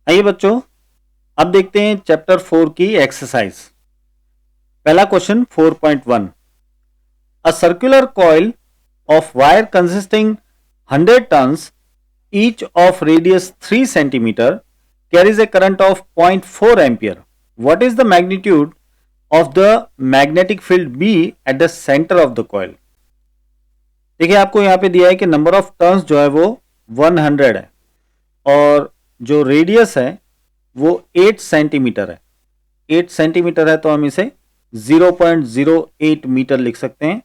आइए बच्चों, अब देखते हैं चैप्टर 4 की एक्सरसाइज। पहला question 4.1, a circular coil of wire consisting 100 turns each of radius 3 centimeter carries a current of 0.4 ampere. What is the magnitude of the magnetic field B at the center of the coil? देखिए आपको यहाँ पे दिया है कि number of turns जो है वो 100 है और जो रेडियस है वो 8 सेंटीमीटर है। 8 सेंटीमीटर है तो हम इसे 0.08 मीटर लिख सकते हैं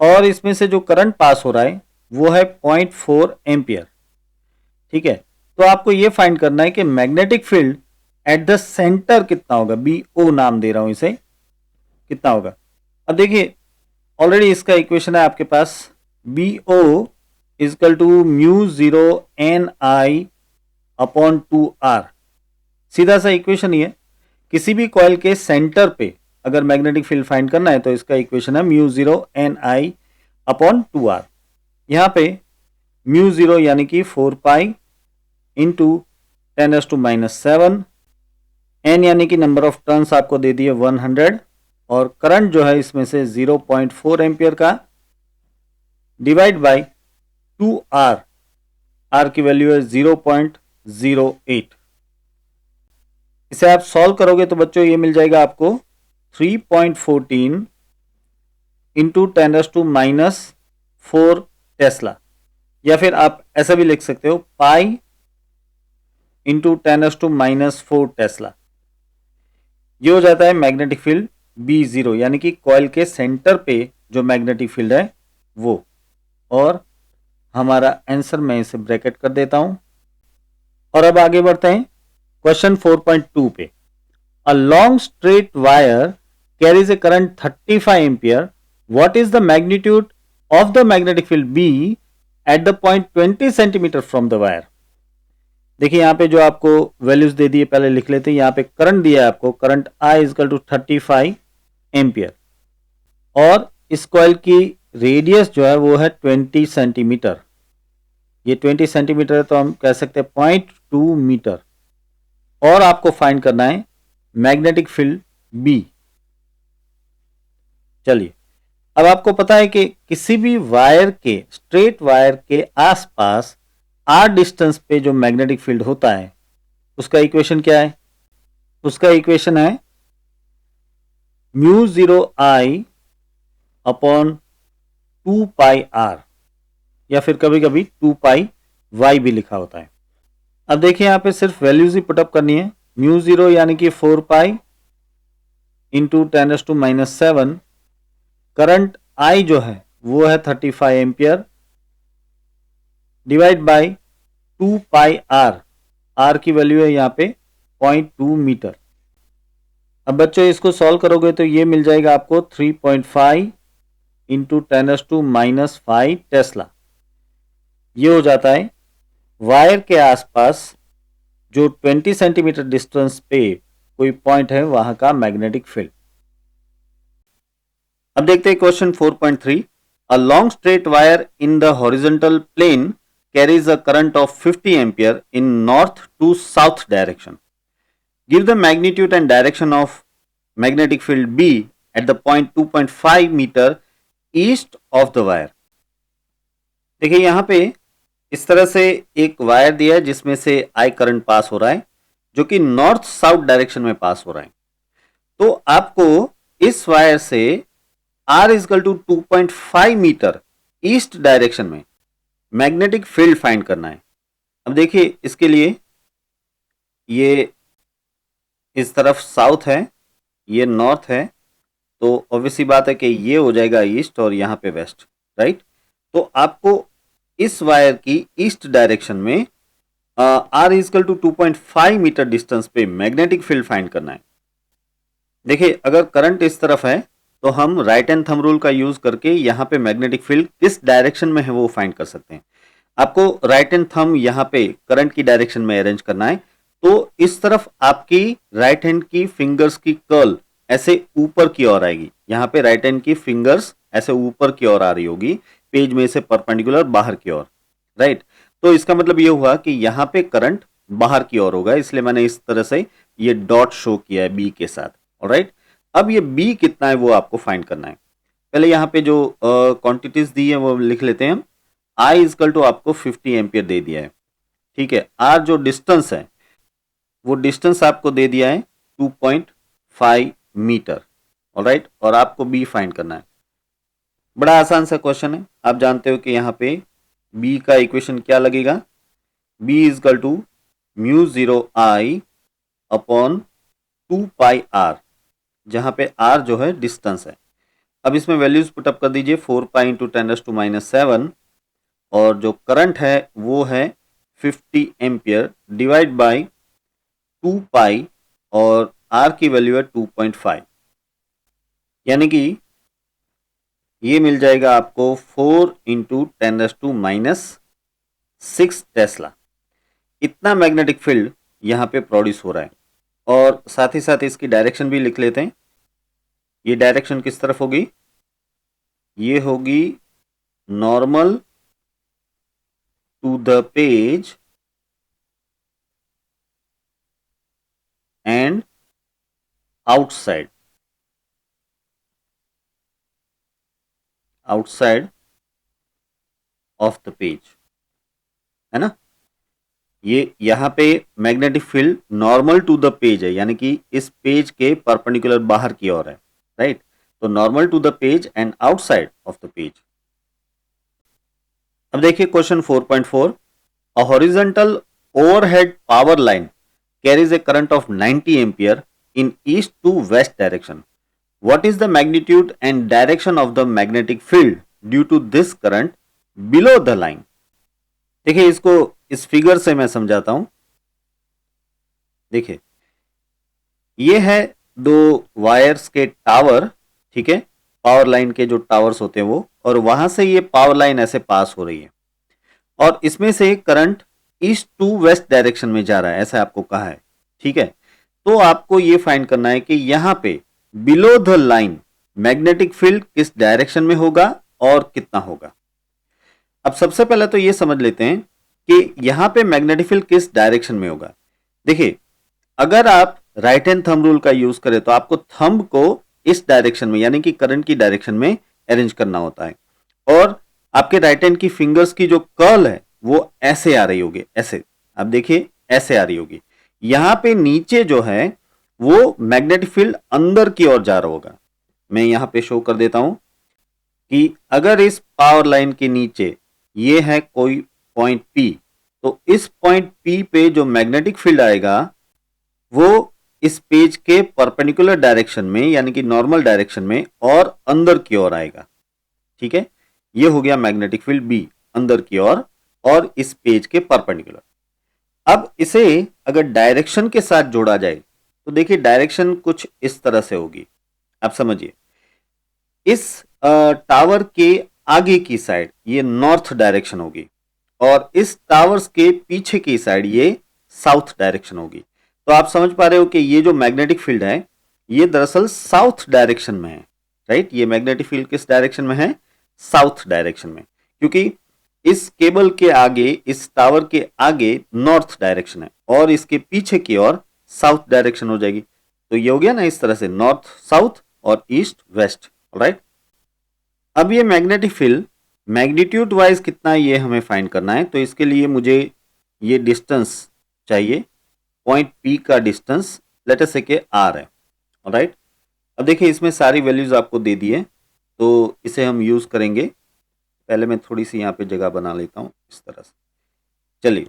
और इसमें से जो करंट पास हो रहा है वो है 0.4 एम्पियर। ठीक है, तो आपको ये फाइंड करना है कि magnetic field at the centre कितना होगा। बी ओ नाम दे रहा हूं इसे, कितना होगा। अब देखिए ऑलरेडी इसका इक्वेशन है आपके पास, B O equal to mu 0 N I upon 2 R. सीधा सा इक्वेशन ही है। किसी भी कॉइल के सेंटर पे अगर मैग्नेटिक फील्ड फाइंड करना है तो इसका इक्वेशन है mu 0 N I upon 2 R. यहाँ पे म्यू 0 यानी कि 4 पाई इंटू 10⁻⁻⁷, एन यानी कि नंबर ऑफ टर्न्स आपको दे दिए 100 और करंट जो है इसमें से 0.4 एम्पियर का डिवाइड बाय 2R। आर की वैल्यू है 0.08। इसे आप सॉल्व करोगे तो बच्चों ये मिल जाएगा आपको 3.14 इंटू 10⁻⁻4 टेस्ला, या फिर आप ऐसा भी लिख सकते हो पाई इंटू 10⁻⁻4 टेस्ला। ये हो जाता है मैग्नेटिक फील्ड B0 यानी कि कॉइल के सेंटर पे जो मैग्नेटिक फील्ड है वो। और हमारा आंसर मैं इसे ब्रैकेट कर देता हूं और अब आगे बढ़ते हैं क्वेश्चन 4.2 पे। अ long straight wire carries a current 35 ampere. What is the magnitude of the magnetic field B at the point 20 centimetre from the wire. देखिए यहाँ पे जो आपको वैल्यूज दे दिए पहले लिख लेते हैं। यहाँ पे करंट दिया है आपको, current I is equal to 35 ampere और इस कॉइल की रेडियस जो है वो है 20 सेंटीमीटर। ये 20 सेंटीमीटर है तो हम कह सकते हैं 0.2 मीटर। और आपको फाइंड करना है मैग्नेटिक फील्ड B। चलिए, अब आपको पता है कि किसी भी वायर के, स्ट्रेट वायर के आसपास आर डिस्टेंस पे जो मैग्नेटिक फील्ड होता है उसका इक्वेशन क्या है। उसका इक्वेशन है mu 0 I upon 2 pi R, या फिर कभी कभी 2 पाई वाई भी लिखा होता है। अब देखिए यहाँ पे सिर्फ वैल्यूज ही पुटअप करनी है। म्यू 0 यानी कि 4 पाई इंटू 10⁻⁻7, करंट आई जो है वो है 35 ampere divide by 2 pi R. R की वैल्यू है यहाँ पे 0.2 मीटर। अब बच्चों इसको सॉल्व करोगे तो ये मिल जाएगा आपको 3.5 इंटू 10⁻⁻5 टेस्ला। ये हो जाता है वायर के आसपास जो 20 सेंटीमीटर डिस्टेंस पे कोई पॉइंट है वहां का मैग्नेटिक फील्ड। अब देखते हैं question 4.3। A long straight wire in the horizontal plane carries a current of 50 ampere in north to south direction. Give the magnitude and direction of magnetic field B at the point 2.5 meter east of the wire. देखिए यहाँ पे इस तरह से एक wire दिया है जिसमें से I करंट पास हो रहा है जो कि नॉर्थ साउथ डायरेक्शन में पास हो रहा है। तो आपको इस वायर से R is equal to 2.5 metre east direction में मैग्नेटिक फील्ड फाइंड करना है। अब देखिए इसके लिए ये इस तरफ साउथ है, ये नॉर्थ है, तो ऑब्वियसली बात है कि ये हो जाएगा ईस्ट और यहाँ पे वेस्ट, राइट। तो आपको इस वायर की ईस्ट डायरेक्शन में R is equal to 2.5 metre distance पे मैग्नेटिक फील्ड फाइंड करना है। देखिए अगर करंट इस तरफ है तो हम राइट हैंड थंब रूल का यूज करके यहाँ पे मैग्नेटिक फील्ड किस डायरेक्शन में है वो फाइंड कर सकते हैं। आपको राइट हैंड थंब यहाँ पे करंट की डायरेक्शन में अरेंज करना है, तो इस तरफ आपकी राइट हैंड की फिंगर्स की कर्ल ऐसे ऊपर की ओर आएगी। यहाँ पे राइट हैंड की फिंगर्स ऐसे ऊपर की ओर आ रही होगी, पेज में से परपेंडिकुलर बाहर की ओर, राइट। तो इसका मतलब ये हुआ कि यहाँ पे करंट बाहर की ओर होगा, इसलिए मैंने इस तरह से ये डॉट शो किया है बी के साथ। ऑलराइट, अब ये बी कितना है वो आपको फाइंड करना है। पहले यहाँ पे जो क्वांटिटीज दी है वो लिख लेते हैं हम। आई इजकल टू आपको 50 एम्पियर दे दिया है, ठीक है। आर जो डिस्टेंस है वो डिस्टेंस आपको दे दिया है 2.5 मीटर। ऑलराइट, और आपको बी फाइंड करना है। बड़ा आसान सा क्वेश्चन है, आप जानते हो कि यहाँ पे बी का इक्वेशन क्या लगेगा, B is equal to mu zero I upon 2 pi R, जहां पे आर जो है डिस्टेंस है। अब इसमें वैल्यूज पुटअप कर दीजिए, 4 पाई इंटू 10⁻⁷ और जो करंट है वो है 50 एम्पियर डिवाइड बाई 2 पाई और आर की वैल्यू है 2.5, यानी कि ये मिल जाएगा आपको 4 इंटू 10⁻⁶ टेस्ला। इतना मैग्नेटिक फील्ड यहाँ पे प्रोड्यूस हो रहा है। और साथ ही साथ इसकी डायरेक्शन भी लिख लेते हैं। ये डायरेक्शन किस तरफ होगी, ये होगी normal to the page and outside, outside of the page, है ना। ये यहाँ पे magnetic field normal to the page है, यानी कि इस पेज के परपेंडिकुलर बाहर की ओर है, राइट। तो normal to the page and outside of the page. अब देखिए question 4.4, a horizontal overhead power line carries a current of 90 ampere in east to west direction. What is the magnitude and direction of the magnetic field due to this current below the line? देखिए इसको इस figure से मैं समझाता हूं। देखिए ये है दो वायर्स के टावर, ठीक है, पावर लाइन के जो टावर्स होते हैं वो, और वहां से ये पावर लाइन ऐसे पास हो रही है और इसमें से current east to west direction में जा रहा है, ऐसा आपको कहा है, ठीक है। तो आपको ये फाइंड करना है कि यहां पे below the line magnetic field किस डायरेक्शन में होगा और कितना होगा। अब सबसे पहले तो ये समझ लेते हैं कि यहां पे मैग्नेटिक फील्ड किस डायरेक्शन में होगा। देखिए अगर आप राइट हैंड थंब रूल का यूज करें तो आपको थंब को इस डायरेक्शन में यानी कि करंट की डायरेक्शन में अरेंज करना होता है, और आपके राइट हैंड की फिंगर्स की जो कर्ल है वो ऐसे आ रही होगी, ऐसे आप देखिए ऐसे आ रही होगी। यहां पे नीचे जो है वो मैग्नेटिक फील्ड अंदर की ओर जा रहा होगा। मैं यहां पे शो कर देता हूं कि अगर इस पावर लाइन के नीचे ये है कोई पॉइंट P, तो इस पॉइंट P पे जो मैग्नेटिक फील्ड आएगा वो इस पेज के परपेंडिकुलर डायरेक्शन में यानी कि नॉर्मल डायरेक्शन में और अंदर की ओर आएगा, ठीक है। ये हो गया मैग्नेटिक फील्ड B अंदर की ओर और इस पेज के परपेंडिकुलर। अब इसे अगर डायरेक्शन के साथ जोड़ा जाए तो देखिए डायरेक्शन कुछ इस तरह से होगी, आप समझिए। इस टावर के आगे की साइड ये नॉर्थ डायरेक्शन होगी और इस टावर्स के पीछे की साइड ये साउथ डायरेक्शन होगी। तो आप समझ पा रहे हो कि ये जो मैग्नेटिक फील्ड है ये दरअसल साउथ डायरेक्शन में है, राइट। ये मैग्नेटिक फील्ड किस डायरेक्शन में है, साउथ डायरेक्शन में, क्योंकि इस केबल के आगे इस टावर के आगे नॉर्थ डायरेक्शन है और इसके पीछे की ओर साउथ डायरेक्शन हो जाएगी। तो ये हो गया ना इस तरह से नॉर्थ साउथ और ईस्ट वेस्ट, राइट। अब ये मैग्नेटिक फील्ड मैग्नीट्यूड वाइज कितना है ये हमें फाइंड करना है, तो इसके लिए मुझे ये डिस्टेंस चाहिए, पॉइंट P का डिस्टेंस लेट अस से कि R है, राइट। अब देखिए इसमें सारी वैल्यूज आपको दे दी है तो इसे हम यूज करेंगे। पहले मैं थोड़ी सी यहाँ पे जगह बना लेता हूँ इस तरह से। चलिए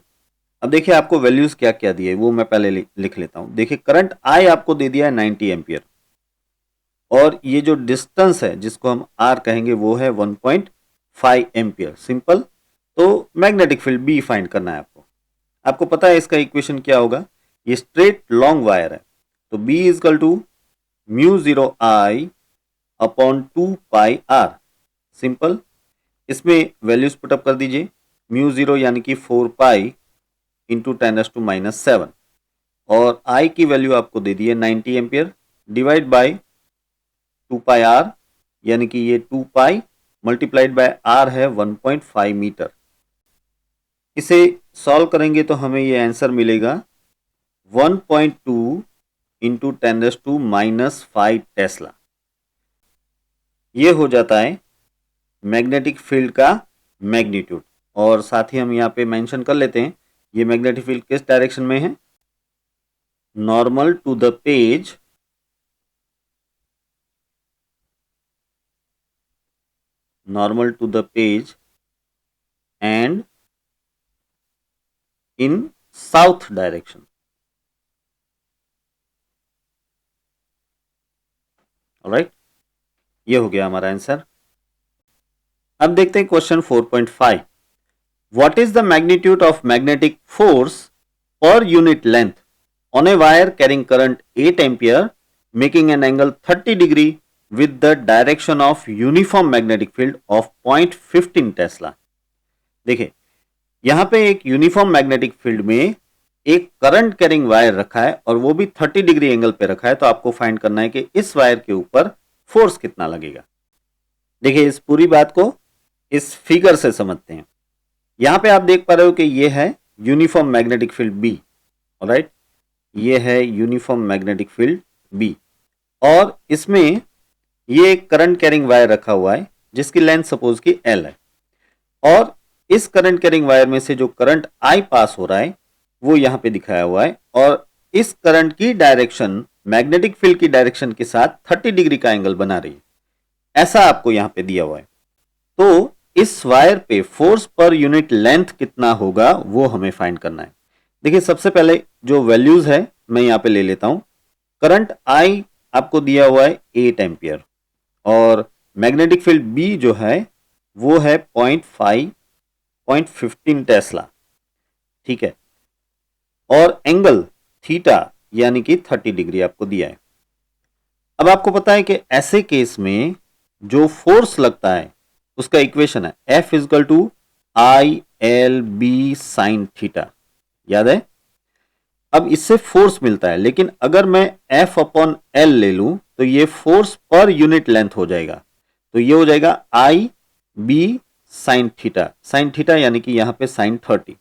अब देखिए आपको वैल्यूज क्या क्या दिए वो मैं पहले लिख लेता हूँ। देखिए करंट I आपको दे दिया है 90 एम्पियर और ये जो डिस्टेंस है जिसको हम R कहेंगे वो है 1.5 एम्पियर, सिंपल। तो मैग्नेटिक फील्ड B फाइंड करना है आपको। आपको पता है इसका इक्वेशन क्या होगा, ये स्ट्रेट लॉन्ग वायर है तो B is equal to mu zero I upon 2 pi R, simple. इसमें वैल्यूज पुटअप कर दीजिए, म्यू जीरो यानी कि 4 पाई इंटू 10⁻⁷ और I की वैल्यू आपको दे दी है 90 ampere divide by 2 pi R यानी कि ये 2 पाई मल्टीप्लाइड बाय R है 1.5 मीटर। इसे सॉल्व करेंगे तो हमें ये आंसर मिलेगा 1.2 इंटू 10⁻⁻5 टेस्ला। ये हो जाता है मैग्नेटिक फील्ड का मैग्नीट्यूड। और साथ ही हम यहाँ पे मेंशन कर लेते हैं ये मैग्नेटिक फील्ड किस डायरेक्शन में है, normal to the page, normal to the page and in south direction. Alright, ये हो गया हमारा आंसर। अब देखते हैं question 4.5। What is the magnitude of magnetic force per unit length on a wire carrying current 8 ampere making an angle 30 degree with the direction of uniform magnetic field of 0.15 Tesla. देखिए यहां पे एक uniform magnetic field में एक current carrying wire रखा है और वो भी 30 डिग्री एंगल पे रखा है, तो आपको फाइंड करना है कि इस वायर के ऊपर फोर्स कितना लगेगा। देखिए इस पूरी बात को इस फिगर से समझते हैं। यहां पे आप देख पा रहे हो कि ये है uniform magnetic field B. Alright, ये है यूनिफॉर्म मैग्नेटिक फील्ड बी और इसमें ये एक करंट कैरिंग वायर रखा हुआ है जिसकी लेंथ सपोज की एल है और इस करंट कैरिंग वायर में से जो करंट आई पास हो रहा है वो यहां पे दिखाया हुआ है और इस करंट की डायरेक्शन मैग्नेटिक फील्ड की डायरेक्शन के साथ 30 डिग्री का एंगल बना रही है, ऐसा आपको यहां पे दिया हुआ है। तो इस वायर पे फोर्स पर यूनिट लेंथ कितना होगा वो हमें फाइंड करना है। देखिए सबसे पहले जो वैल्यूज है मैं यहां पे ले लेता हूं। करंट आई आपको दिया हुआ है 8 एम्पियर और मैग्नेटिक फील्ड बी जो है वो है 0.15 टेस्ला, ठीक है, और एंगल थीटा यानी कि 30 डिग्री आपको दिया है। अब आपको पता है कि ऐसे केस में जो फोर्स लगता है उसका इक्वेशन है F is equal to I L B sine theta, याद है। अब इससे फोर्स मिलता है, लेकिन अगर मैं F अपॉन एल ले लूं तो ये फोर्स पर यूनिट लेंथ हो जाएगा, तो ये हो जाएगा आई बी साइन थीटा यानी कि यहां पे साइन 30।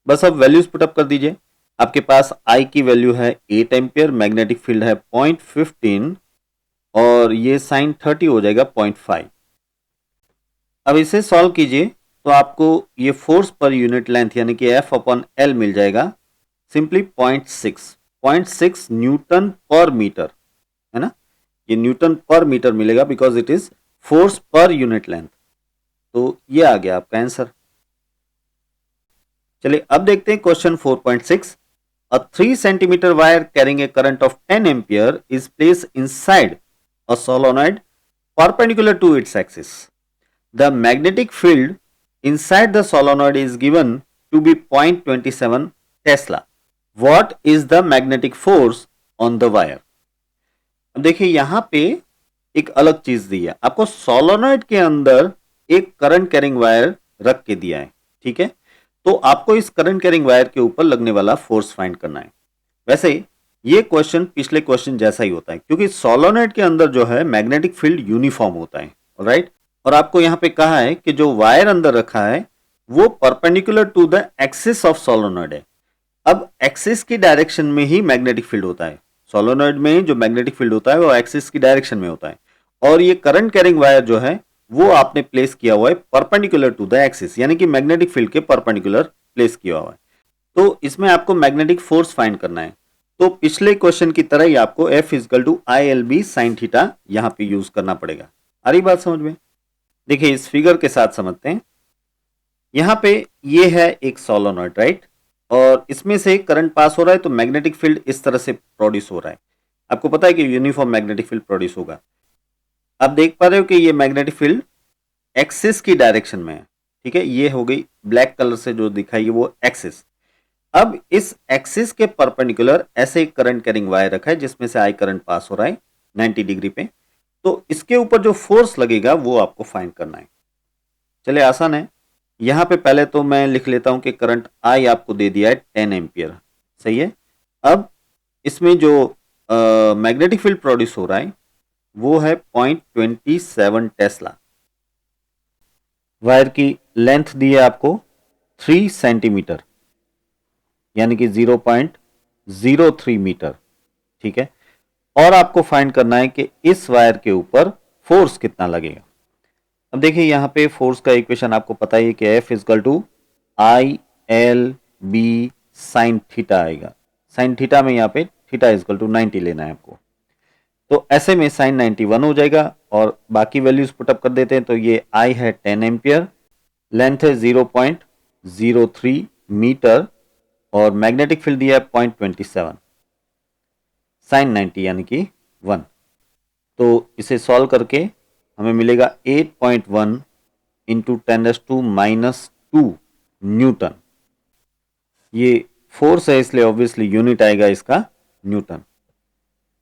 बस अब वैल्यूज पुटअप कर दीजिए। आपके पास आई की वैल्यू है 8 एम्पियर, मैग्नेटिक फील्ड है 0.15 और ये साइन 30 हो जाएगा 0.5। अब इसे सॉल्व कीजिए तो आपको ये फोर्स पर यूनिट लेंथ यानी कि F अपॉन एल मिल जाएगा सिंपली 0.6 न्यूटन पर मीटर, है ना। ये न्यूटन पर मीटर मिलेगा because it is force per unit length. तो ये आ गया आपका आंसर। चलिए अब देखते हैं question 4.6। A 3 centimeter wire carrying a current of 10 ampere is placed inside a solenoid perpendicular to its axis. The magnetic field inside the solenoid is given to be 0.27 Tesla. What is the magnetic force on the wire? अब देखिए यहां पे एक अलग चीज दी है आपको। Solenoid के अंदर एक करंट कैरिंग वायर रख के दिया है, ठीक है। तो आपको इस करंट कैरिंग वायर के ऊपर लगने वाला फोर्स फाइंड करना है। वैसे ये क्वेश्चन पिछले क्वेश्चन जैसा ही होता है क्योंकि सोलोनॉइड के अंदर जो है मैग्नेटिक फील्ड यूनिफॉर्म होता है, राइट। और आपको यहाँ पे कहा है कि जो वायर अंदर रखा है वो perpendicular to the axis of solenoid है। अब एक्सिस की डायरेक्शन में ही मैग्नेटिक फील्ड होता है। सोलोनॉइड में जो मैग्नेटिक फील्ड होता है वो एक्सिस की डायरेक्शन में होता है और ये करंट कैरिंग वायर जो है वो आपने प्लेस किया हुआ है परपेंडिकुलर टू द एक्सिस यानी कि मैग्नेटिक फील्ड के परपेंडिकुलर प्लेस किया हुआ है। तो इसमें आपको मैग्नेटिक फोर्स फाइंड करना है। तो पिछले क्वेश्चन की तरह ही आपको F is equal to I L B sine theta यहां पे यूज करना पड़ेगा। आ रही बात समझ में? देखिए इस फिगर के साथ समझते हैं। यहां पे ये है एक सोलोनॉइड, राइट, और इसमें से करंट पास हो रहा है तो मैग्नेटिक फील्ड इस तरह से प्रोड्यूस हो रहा है। आपको पता है कि यूनिफॉर्म मैग्नेटिक फील्ड प्रोड्यूस होगा। आप देख पा रहे हो कि ये मैग्नेटिक फील्ड एक्सिस की डायरेक्शन में है, ठीक है। ये हो गई ब्लैक कलर से जो दिखाई है वो एक्सिस। अब इस एक्सिस के परपेंडिकुलर ऐसे एक करंट कैरिंग वायर रखा है जिसमें से आई करंट पास हो रहा है 90 डिग्री पे। तो इसके ऊपर जो फोर्स लगेगा वो आपको फाइंड करना है। चलिए आसान है। यहां पे पहले तो मैं लिख लेता हूं कि करंट आई आपको दे दिया है 10 एम्पियर, सही है। अब इसमें जो मैग्नेटिक फील्ड प्रोड्यूस हो रहा है वो है 0.27 टेस्ला। वायर की लेंथ दी है आपको 3 सेंटीमीटर यानी कि 0.03 मीटर। ठीक है, और आपको फाइंड करना है कि इस वायर के ऊपर फोर्स कितना लगेगा। अब देखिए यहाँ पे फोर्स का इक्वेशन आपको पता ही है कि F is equal to I L B sine theta आएगा। साइन थीटा में यहाँ पे थीटा इजकल टू 90 लेना है आपको। तो ऐसे में साइन 91 हो जाएगा और बाकी वैल्यूज पुटअप कर देते हैं। तो ये आई है 10 एम्पियर, लेंथ है 0.03 मीटर और मैग्नेटिक फील्ड दिया है 0.27, साइन 90 यानी कि 1। तो इसे सॉल्व करके हमें मिलेगा 8.1 इंटू 10⁻⁻² न्यूटन। ये फोर्स है इसलिए ऑब्वियसली यूनिट आएगा इसका न्यूटन।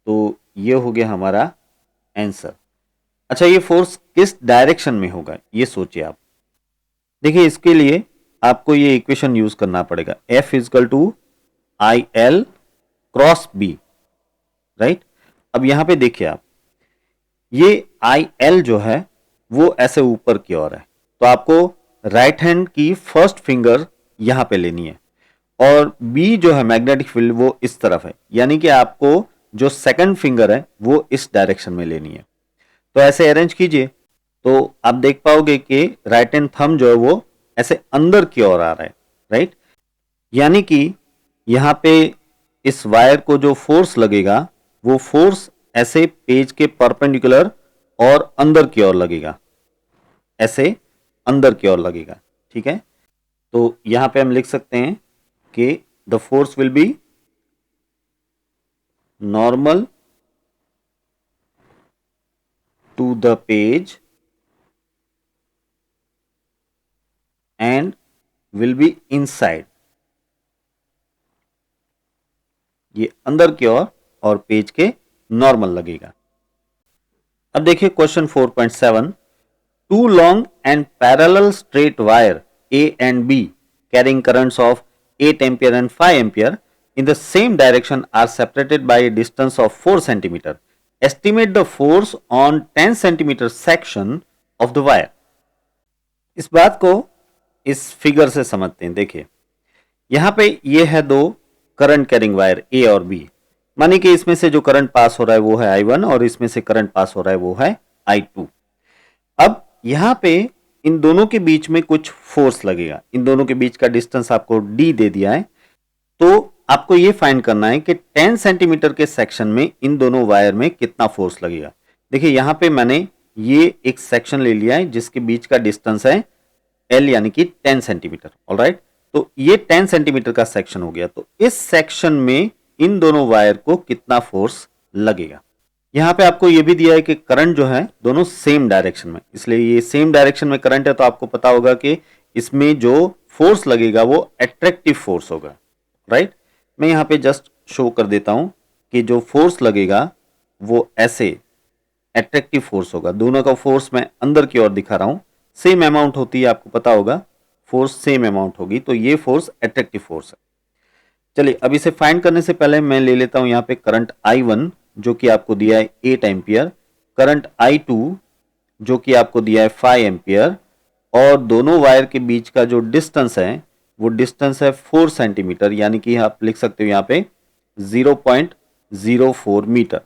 तो ये हो गया हमारा आंसर। अच्छा, ये फोर्स किस डायरेक्शन में होगा ये सोचिए आप। देखिए इसके लिए आपको ये इक्वेशन यूज करना पड़ेगा, F is equal to I L cross B, right. अब यहां पे देखिए आप, ये आई एल जो है वो ऐसे ऊपर की ओर है, तो आपको राइट हैंड की फर्स्ट फिंगर यहां पे लेनी है और बी जो है मैग्नेटिक फील्ड वो इस तरफ है, यानी कि आपको जो सेकंड फिंगर है वो इस डायरेक्शन में लेनी है। तो ऐसे अरेंज कीजिए तो आप देख पाओगे कि राइट हैंड थंब जो है वो ऐसे अंदर की ओर आ रहा है, राइट। यानी कि यहां पे इस वायर को जो फोर्स लगेगा वो फोर्स ऐसे पेज के परपेंडिकुलर और अंदर की ओर लगेगा, ऐसे अंदर की ओर लगेगा। ठीक है, तो यहां पे हम लिख सकते हैं कि the force will be normal to the page and will be inside. ये अंदर की ओर और पेज के नॉर्मल लगेगा। अब देखिए question 4.7, two long and parallel straight wire A and B carrying currents of 8 ampere and 5 ampere in the same direction are separated by a distance of 4 centimeter. Estimate the force on 10 centimeter section of the wire. इस बात को इस figure से समझते हैं। देखिए यहां पे ये है दो करंट कैरिंग वायर A और B। मानिए कि इसमें से जो करंट पास हो रहा है वो है I1 और इसमें से करंट पास हो रहा है वो है I2। अब यहां पे इन दोनों के बीच में कुछ फोर्स लगेगा, इन दोनों के बीच का डिस्टेंस आपको D दे दिया है। तो आपको ये फाइंड करना है कि 10 सेंटीमीटर के सेक्शन में इन दोनों वायर में कितना फोर्स लगेगा। देखिए यहां पे मैंने ये एक सेक्शन ले लिया है जिसके बीच का डिस्टेंस है L यानी कि 10 सेंटीमीटर। ऑलराइट, तो ये 10 सेंटीमीटर का सेक्शन हो गया। तो इस सेक्शन में इन दोनों वायर को कितना फोर्स लगेगा। यहां पे आपको ये भी दिया है कि करंट जो है दोनों सेम डायरेक्शन में, इसलिए ये सेम डायरेक्शन में करंट है तो आपको पता होगा कि इसमें जो फोर्स लगेगा वो अट्रैक्टिव फोर्स होगा, राइट। मैं यहां पे जस्ट शो कर देता हूं कि जो फोर्स लगेगा वो ऐसे अट्रैक्टिव फोर्स होगा। दोनों का फोर्स मैं अंदर की ओर दिखा रहा हूं, सेम अमाउंट होती है, आपको पता होगा फोर्स सेम अमाउंट होगी, तो ये फोर्स अट्रैक्टिव फोर्स है। चलिए अब इसे फाइंड करने से पहले मैं ले लेता हूं यहां पे करंट I1 जो कि आपको दिया है 8 एम्पियर, करंट I2 जो कि आपको दिया है 5 एम्पियर और दोनों वायर के बीच का जो डिस्टेंस है वो डिस्टेंस है 4 सेंटीमीटर, यानी कि आप लिख सकते हो यहाँ पे 0.04 मीटर,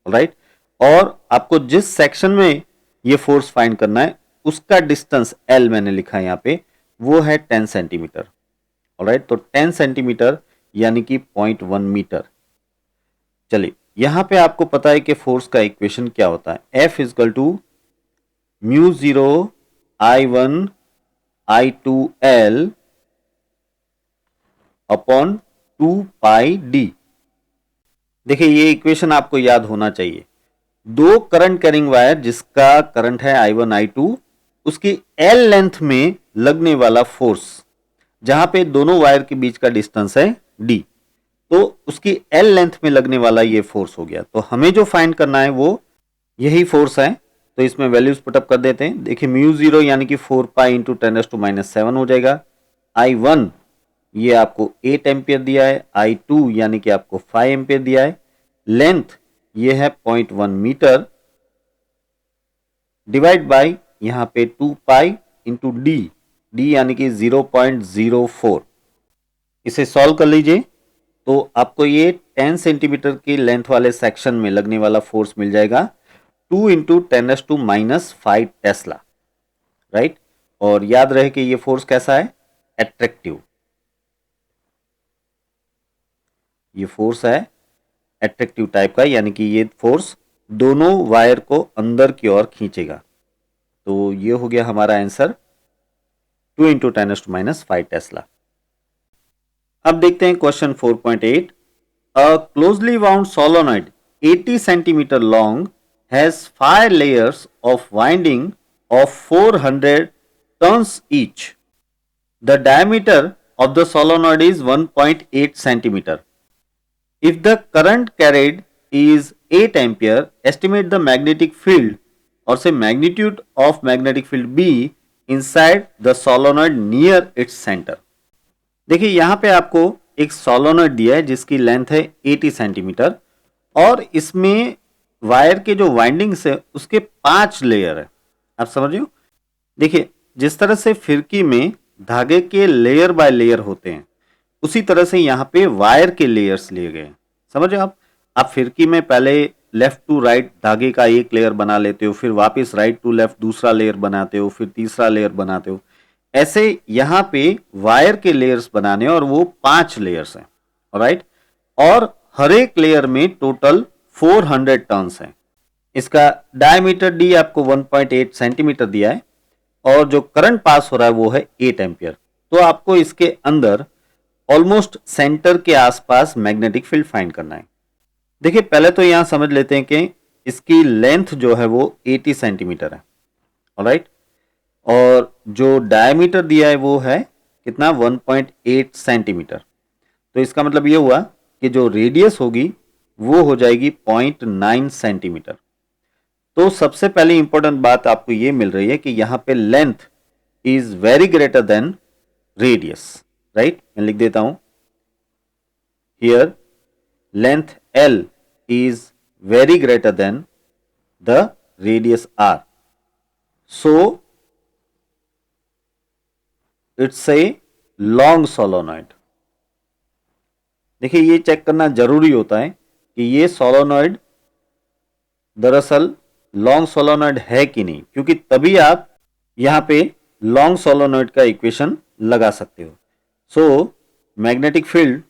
राइट। और आपको जिस सेक्शन में ये फोर्स फाइंड करना है उसका डिस्टेंस L मैंने लिखा है यहाँ पे, वो है 10 सेंटीमीटर। ऑलराइट, तो 10 सेंटीमीटर यानी कि 0.1 मीटर। चलिए यहां पे आपको पता है कि फोर्स का इक्वेशन क्या होता है, F is equal to mu 0 I1 I2L upon 2 pi D। देखिए ये इक्वेशन आपको याद होना चाहिए। दो करंट कैरिंग वायर जिसका करंट है I1 I2, उसकी L लेंथ में लगने वाला फोर्स, जहां पे दोनों वायर के बीच का डिस्टेंस है D, तो उसकी L लेंथ में लगने वाला ये फोर्स हो गया। तो हमें जो फाइंड करना है वो यही फोर्स है, तो इसमें वैल्यूज पुटअप कर देते हैं। देखिए म्यू 0 यानी कि 4 पाई इंटू 10⁻⁻7 हो जाएगा। I1 ये आपको 8 एम्पियर दिया है, I2 यानी कि आपको 5 एम्पियर दिया है, लेंथ ये है 0.1 मीटर, डिवाइड बाय यहां पे 2 पाई इंटू D डी यानी कि 0.04। इसे सॉल्व कर लीजिए तो आपको ये 10 सेंटीमीटर की लेंथ वाले सेक्शन में लगने वाला फोर्स मिल जाएगा 2 इंटू 10⁻⁵ टेस्ला, राइट। और याद रहे कि ये फोर्स कैसा है, एट्रैक्टिव। ये फोर्स है एट्रैक्टिव टाइप का, यानी कि ये फोर्स दोनों वायर को अंदर की ओर खींचेगा। तो ये हो गया हमारा आंसर 2 इंटू 10⁻⁵ टेस्ला। अब देखते हैं question 4.8। A closely wound solenoid 80 centimetre long has 5 layers of winding of 400 turns each. The diameter of the solenoid is 1.8 centimeter. If the current carried is 8 ampere, estimate the magnetic field or say magnitude of magnetic field B inside the solenoid near its center. देखिए यहां पे आपको एक solenoid दिया है जिसकी length है 80 centimetre और इसमें वायर के जो वाइंडिंग्स है उसके 5 लेयर है। आप समझ रहे हो? देखिए जिस तरह से फिरकी में धागे के लेयर बाय लेयर होते हैं उसी तरह से यहां पे वायर के लेयर्स लिए गए हैं। समझ रहे हो आप फिरकी में पहले लेफ्ट टू राइट धागे का एक लेयर बना लेते हो, फिर वापस राइट टू लेफ्ट दूसरा लेयर बनाते हो, फिर तीसरा लेयर बनाते हो। ऐसे यहां पे वायर के लेयर्स बनाने और वो 5 लेयर्स हैं, राइट। और हर एक लेयर में टोटल 400 टर्न्स हैं। इसका डायमीटर डी आपको 1.8 सेंटीमीटर दिया है और जो करंट पास हो रहा है वो है 8 एम्पियर। तो आपको इसके अंदर ऑलमोस्ट सेंटर के आसपास मैग्नेटिक फील्ड फाइंड करना है। देखिए पहले तो यहां समझ लेते हैं कि इसकी लेंथ जो है वो 80 सेंटीमीटर है, ऑलराइट। और जो डायमीटर दिया है वो है कितना, 1.8 सेंटीमीटर। तो इसका मतलब ये हुआ कि जो रेडियस होगी वो हो जाएगी 0.9 सेंटीमीटर। तो सबसे पहले इंपॉर्टेंट बात आपको ये मिल रही है कि यहां पे length is very greater than radius, right. मैं लिख देता हूं here length L is very greater than the radius R. So it's a long solenoid. देखिए ये चेक करना जरूरी होता है कि ये सोलोनॉइड दरअसल लॉन्ग सोलोनॉइड है कि नहीं, क्योंकि तभी आप यहां पे लॉन्ग सोलोनॉइड का इक्वेशन लगा सकते हो। So magnetic field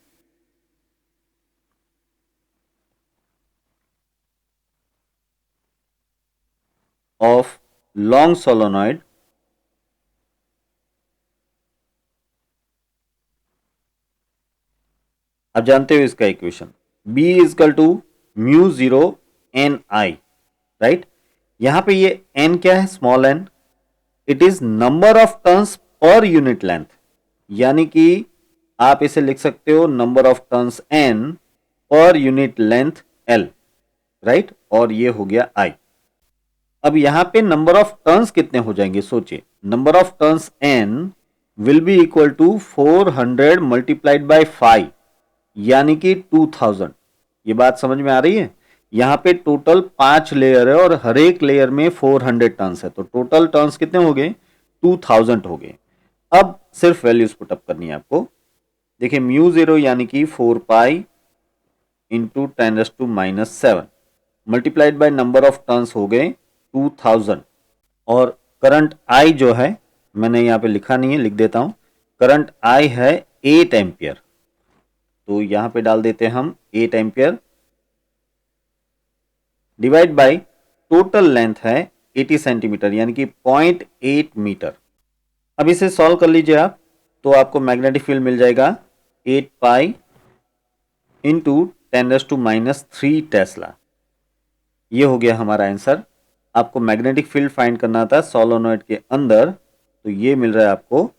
of long solenoid आप जानते हो इसका equation B is equal to mu 0 N I, right. यहां पे ये n क्या है, small n। It is number of turns per unit length, यानी कि आप इसे लिख सकते हो number of turns n per unit length L, right. और ये हो गया I। अब यहां पे नंबर ऑफ टर्न्स कितने हो जाएंगे, सोचिए। Number of turns n will be equal to 400 multiplied by 5 यानी कि 2000। ये बात समझ में आ रही है? यहां पे टोटल 5 लेयर है और हर एक लेयर में 400 टर्न्स है, तो टोटल टर्न्स कितने हो गए, 2000 हो गए। अब सिर्फ वैल्यूज पुट अप करनी है आपको। देखिए म्यू 0 यानी कि 4 pi into 10⁻⁻7 multiplied by number of turns हो गए 2000। और करंट I जो है मैंने यहां पे लिखा नहीं है, लिख देता हूं। करंट I है 8 एम्पियर, तो यहां पे डाल देते हैं हम 8 ampere divide by total length है 80 सेंटीमीटर यानी कि 0.8 मीटर। अब इसे सॉल्व कर लीजिए आप, तो आपको मैग्नेटिक फील्ड मिल जाएगा 8 पाई इंटू 10⁻³ टेस्ला। ये हो गया हमारा आंसर। आपको मैग्नेटिक फील्ड फाइंड करना था सोलोनॉइड के अंदर, तो ये मिल रहा है आपको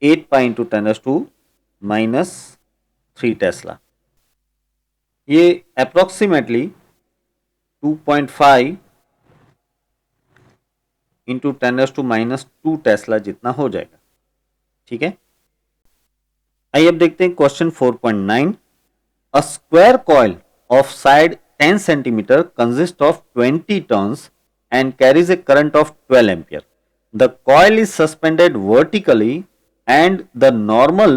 8 पाई इंटू 10⁻³ टेस्ला। ये अप्रोक्सीमेटली 2.5 इंटू 10⁻² टेस्ला जितना हो जाएगा, ठीक है। आइए अब देखते हैं question 4.9। A square coil of side 10 centimetre consist of 20 turns and carries a current of 12 ampere. the coil is suspended vertically and the normal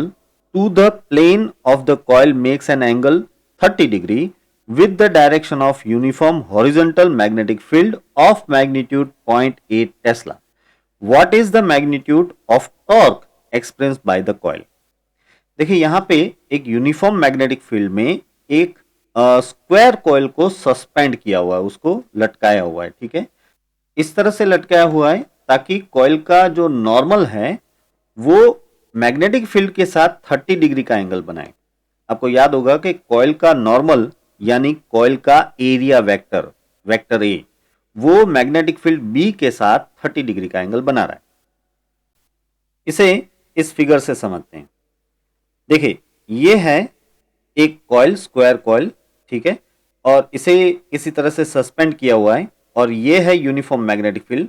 to the plane of the coil makes an angle 30 degree with the direction of uniform horizontal magnetic field of magnitude 0.8 Tesla. What is the magnitude of torque experienced by the coil? देखिए यहां पे एक uniform magnetic field में एक square coil को suspend किया हुआ है, उसको लटकाया हुआ है। ठीक है, इस तरह से लटकाया हुआ है ताकि कॉइल का जो नॉर्मल है वो मैग्नेटिक फील्ड के साथ 30 डिग्री का एंगल बनाए। आपको याद होगा कि कॉइल का नॉर्मल यानी कॉइल का एरिया वेक्टर, वेक्टर ए, वो मैग्नेटिक फील्ड बी के साथ 30 डिग्री का एंगल बना रहा है। इसे इस फिगर से समझते हैं। देखिए ये है एक कॉइल, स्क्वायर कॉइल, ठीक है, और इसे इसी तरह से सस्पेंड किया हुआ है और ये है यूनिफॉर्म मैग्नेटिक फील्ड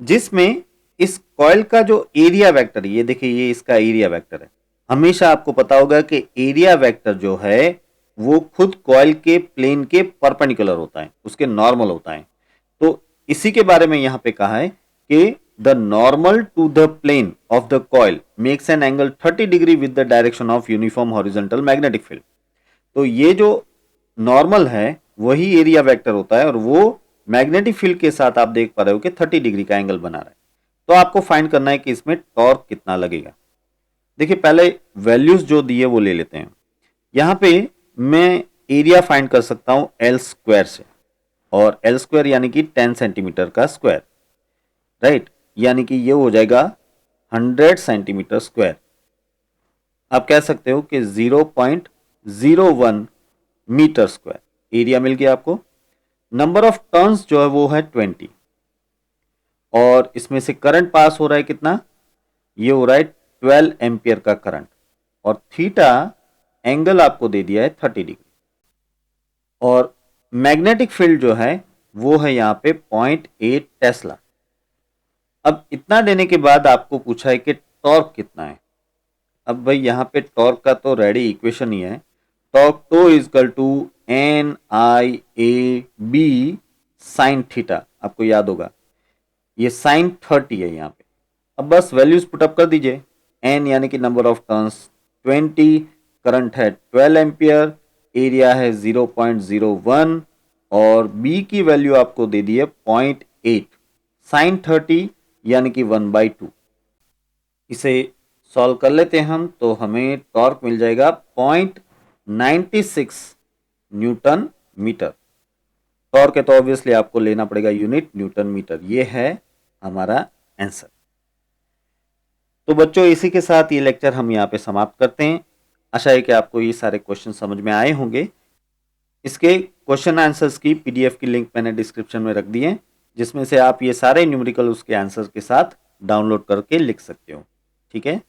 जिसमें इस कॉइल का जो एरिया वेक्टर, ये देखिए ये इसका एरिया वेक्टर है। हमेशा आपको पता होगा कि एरिया वेक्टर जो है वो खुद कॉइल के प्लेन के परपेंडिकुलर होता है, उसके नॉर्मल होता है। तो इसी के बारे में यहां पे कहा है कि the normal to the plane of the coil makes an angle 30 degree with the direction of uniform horizontal magnetic field. तो ये जो नॉर्मल है वही एरिया वेक्टर होता है और वो मैग्नेटिक फील्ड के साथ आप देख पा रहे हो कि 30 डिग्री का एंगल बना रहा है। तो आपको फाइंड करना है कि इसमें टॉर्क कितना लगेगा। देखिए पहले वैल्यूज जो दिए वो ले लेते हैं। यहां पे मैं एरिया फाइंड कर सकता हूं एल स्क्वायर से, और एल स्क्वायर यानी कि 10 सेंटीमीटर का स्क्वायर, राइट, यानी कि ये हो जाएगा 100 सेंटीमीटर स्क्वायर। आप कह सकते हो कि 0.01 मीटर स्क्वायर एरिया मिल गया आपको। नंबर ऑफ टर्न्स जो है वो है 20 और इसमें से करंट पास हो रहा है कितना, ये हो रहा है 12 एम्पियर का करंट, और थीटा एंगल आपको दे दिया है 30 डिग्री, और मैग्नेटिक फील्ड जो है वो है यहां पे 0.8 टेस्ला। अब इतना देने के बाद आपको पूछा है कि टॉर्क कितना है। अब भाई यहाँ पे टॉर्क का तो रेडी इक्वेशन ही है, torque tau is equal to n I A B sine theta. आपको याद होगा ये साइन 30 है यहाँ पे। अब बस वैल्यूज पुटअप कर दीजिए। एन यानी कि नंबर ऑफ टर्न्स 20, करंट है 12 एम्पियर, एरिया है 0.01 और बी की वैल्यू आपको दे दी है 0.8, साइन 30 यानी कि 1/2। इसे सॉल्व कर लेते हैं हम, तो हमें टॉर्क मिल जाएगा 0.96 न्यूटन मीटर। टॉर्क है तो ऑब्वियसली आपको लेना पड़ेगा यूनिट न्यूटन मीटर। ये है हमारा आंसर। तो बच्चों इसी के साथ ये लेक्चर हम यहाँ पे समाप्त करते हैं। आशा है कि आपको ये सारे क्वेश्चन समझ में आए होंगे। इसके क्वेश्चन आंसर्स की पीडीएफ की लिंक मैंने डिस्क्रिप्शन में रख दी है, जिसमें से आप ये सारे न्यूमेरिकल उसके आंसर के साथ डाउनलोड करके लिख सकते हो। ठीक है,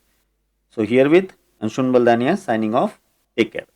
so here with Anshun Baldania signing off, take care.